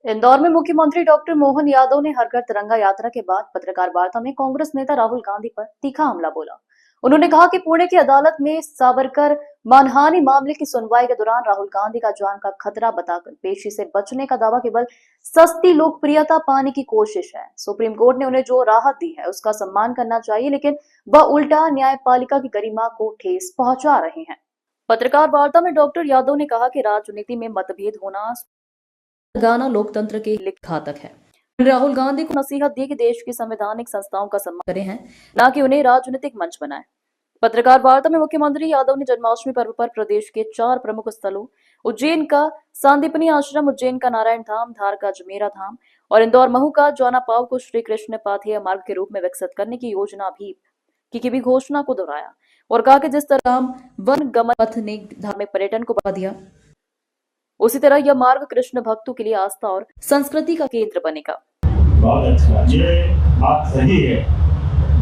इंदौर में मुख्यमंत्री डॉक्टर मोहन यादव ने हर घर तिरंगा यात्रा के बाद पत्रकार वार्ता में कांग्रेस नेता राहुल गांधी पर तीखा हमला बोला। उन्होंने कहा कि पुणे की अदालत में सावरकर मानहानि मामले की सुनवाई के दौरान राहुल गांधी का जान का खतरा बताकर पेशी से बचने का दावा केवल सस्ती लोकप्रियता पाने की कोशिश है। सुप्रीम कोर्ट ने उन्हें जो राहत दी है उसका सम्मान करना चाहिए, लेकिन वह उल्टा न्यायपालिका की गरिमा को ठेस पहुंचा रहे हैं। पत्रकार वार्ता में डॉक्टर यादव ने कहा कि राजनीति में मतभेद होना गाना लोकतंत्र के लिए घातक है। राहुल गांधी को नसीहत दी कि देश की संवैधानिक संस्थाओं का सम्मान करें हैं, न कि उन्हें राजनीतिक मंच बनाएं। पत्रकार वार्ता में मुख्यमंत्री यादव ने जन्माष्टमी पर्व पर प्रदेश के 4 प्रमुख स्थलों उज्जैन का सांदीपनी आश्रम, उज्जैन का नारायण धाम, धार का जमेरा धाम और इंदौर महू का जौना पाव को श्री कृष्ण पाथेय मार्ग के रूप में विकसित करने की योजना की घोषणा को दोहराया और कहा कि जिस तरह वन गमन पथ ने धार्मिक पर्यटन को बढ़ा दिया, उसी तरह यह मार्ग कृष्ण भक्तों के लिए आस्था और संस्कृति का केंद्र बनेगा। बहुत अच्छा, ये बात सही है।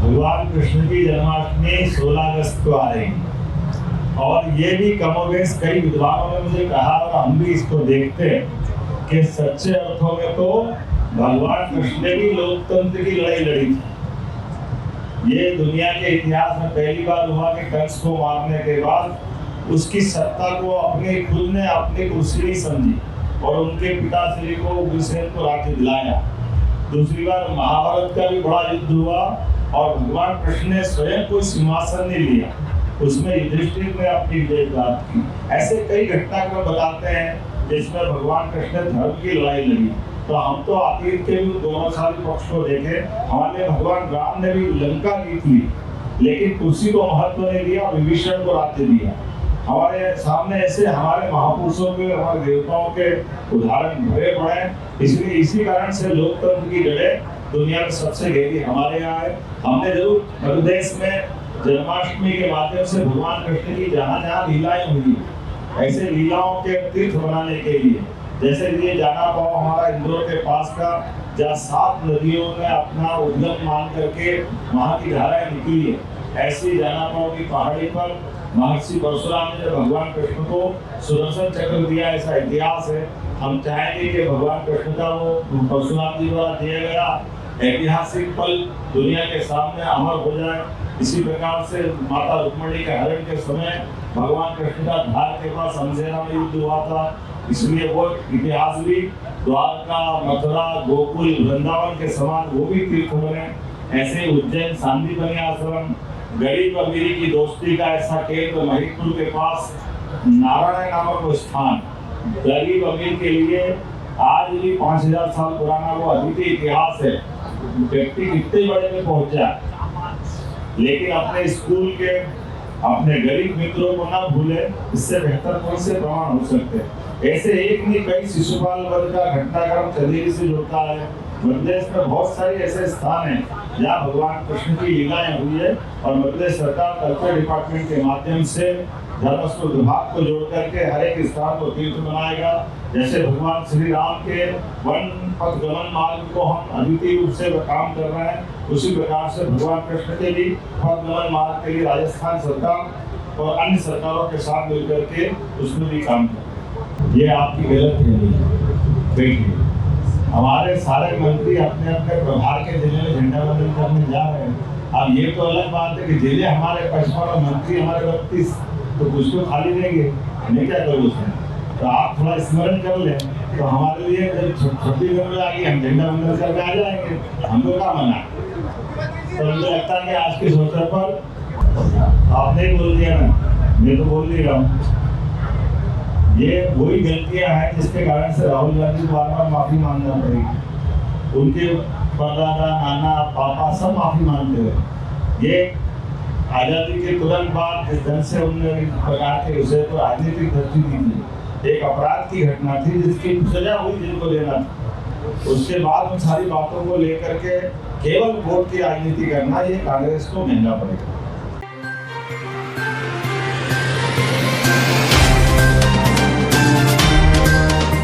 भगवान कृष्ण की जन्माष्टमी 16 अगस्त को आ रही है और ये भी कमोबेश कई विद्वानों ने मुझे कहा और हम भी इसको देखते हैं कि सच्चे अर्थों में तो भगवान कृष्ण ने भी लोकतंत्र की लड़ाई लड़ी थी। ये दुनिया के इतिहास में पहली बार हुआ कि कंस को मारने के बाद उसकी सत्ता को अपने खुद ने अपनी कुर्सी नहीं समझी और उनके पिताश्री को उग्रसेन को राज्य दिलाया। दूसरी बार महाभारत का भी बड़ा युद्ध हुआ और भगवान कृष्ण ने स्वयं कोई सिंहासन नहीं लिया, उसमें युधिष्ठिर ने अपनी विजय प्राप्त की। ऐसे कई घटनाक्रम बताते हैं जिसमें भगवान कृष्ण ने धर्म की लड़ाई लड़ी। तो हम तो अतीत के भी दोनों सारी पक्ष को देखे। हमारे भगवान राम ने भी लंका जीत ली, लेकिन कुर्सी को महत्व नहीं दिया, विभीषण को राज्य दिया। हमारे सामने ऐसे हमारे महापुरुषों के, हमारे देवताओं के उदाहरण भरे पड़े। इसलिए इसी कारण से लोकतंत्र की जड़ें दुनिया में सबसे गहरी हमारे यहाँ है। हमने जरूर प्रदेश में जन्माष्टमी के माध्यम से भगवान कृष्ण की जहाँ जहाँ लीलाएं हुई, ऐसे लीलाओं के तीर्थ बनाने के लिए, जैसे ये जाना पाओ हमारा इंदौर के पास का, जहाँ 7 नदियों ने अपना उद्गम मान करके वहाँ की धाराएं निकली है, ऐसी जाना पाओ की पहाड़ी पर महर्षि परशुराम ने भगवान कृष्ण को सुदर्शन चक्र दिया, ऐसा इतिहास है। हम चाहेंगे कि भगवान कृष्ण का वो परशुराम जी द्वारा दिया गया ऐतिहासिक पल दुनिया के सामने अमर हो जाए। इसी प्रकार से माता रुक्मिणी के हरण के समय भगवान कृष्ण का धार के पास हमसेना में युद्ध हुआ था, इसलिए वो इतिहास भी द्वारका, मथुरा, गोकुल, वृंदावन के समान वो भी तीर्थ बने। ऐसे उज्जैन सांदीपनी आश्रम, गरीब अमीरी की दोस्ती का ऐसा केंद्र महिपुर के पास नारायण नामक स्थान, गरीब अमीर के लिए आज भी 5000 साल पुराना वो अद्वितीय इतिहास है। व्यक्ति कितने बड़े में पहुंचा, लेकिन अपने स्कूल के अपने गरीब मित्रों को ना भूले, इससे बेहतर कौन से प्रमाण हो सकते हैं। ऐसे एक नहीं कई शिशुपाल वर्ग का घटनाक्रम चंदेरी से जुड़ता है। मध्य प्रदेश में बहुत सारे ऐसे स्थान हैं जहाँ भगवान कृष्ण की लीलाएं हुई है और मध्य प्रदेश सरकार कल्चर डिपार्टमेंट के माध्यम से धर्मस्व विभाग को जोड़ करके हर एक स्थान को तीर्थ बनाएगा। जैसे भगवान श्री राम के वन पथ गमन मार्ग को हम अद्वितीय रूप से काम कर रहे हैं, उसी प्रकार से भगवान कृष्ण के भी पथ गमन मार्ग के लिए राजस्थान सरकार और अन्य सरकारों के साथ मिलकर के उसमें भी काम कर रहे हैं। ये आपकी गलत है। देखिए, हमारे सारे मंत्री अपने अपने प्रभार के जिले में झंडा वंदन करने जा रहे हैं। अब ये तो अलग बात है कि जिले हमारे 55 और मंत्री हमारे 32, तो कुछ तो खाली देंगे, नहीं क्या करोगे उसमें। तो आप थोड़ा स्मरण कर लें, तो हमारे लिए जब 26 जनवरी आ गई हम झंडा वंदन करके आ जाएंगे, हमको क्या मना। तो मुझे लगता है कि आज के अवसर पर आपने बोल दिया ना, मैं तो बोल नहीं रहा हूँ। ये वही गलतियां हैं जिसके कारण से राहुल गांधी को बार-बार माफी मांगना पड़ेगी। उनके परदादा, नाना, पापा सब माफी मांगते हुए, ये आजादी के तुरंत बाद जिस ढंग से उन्होंने प्रकार के विषय को राजनीतिक दृष्टि दी थी, एक अपराध की घटना थी जिसकी सजा हुई जिनको देना था। उसके बाद उन सारी बातों को लेकर के केवल वोट की राजनीति करना, ये कांग्रेस को महंगा पड़ेगा।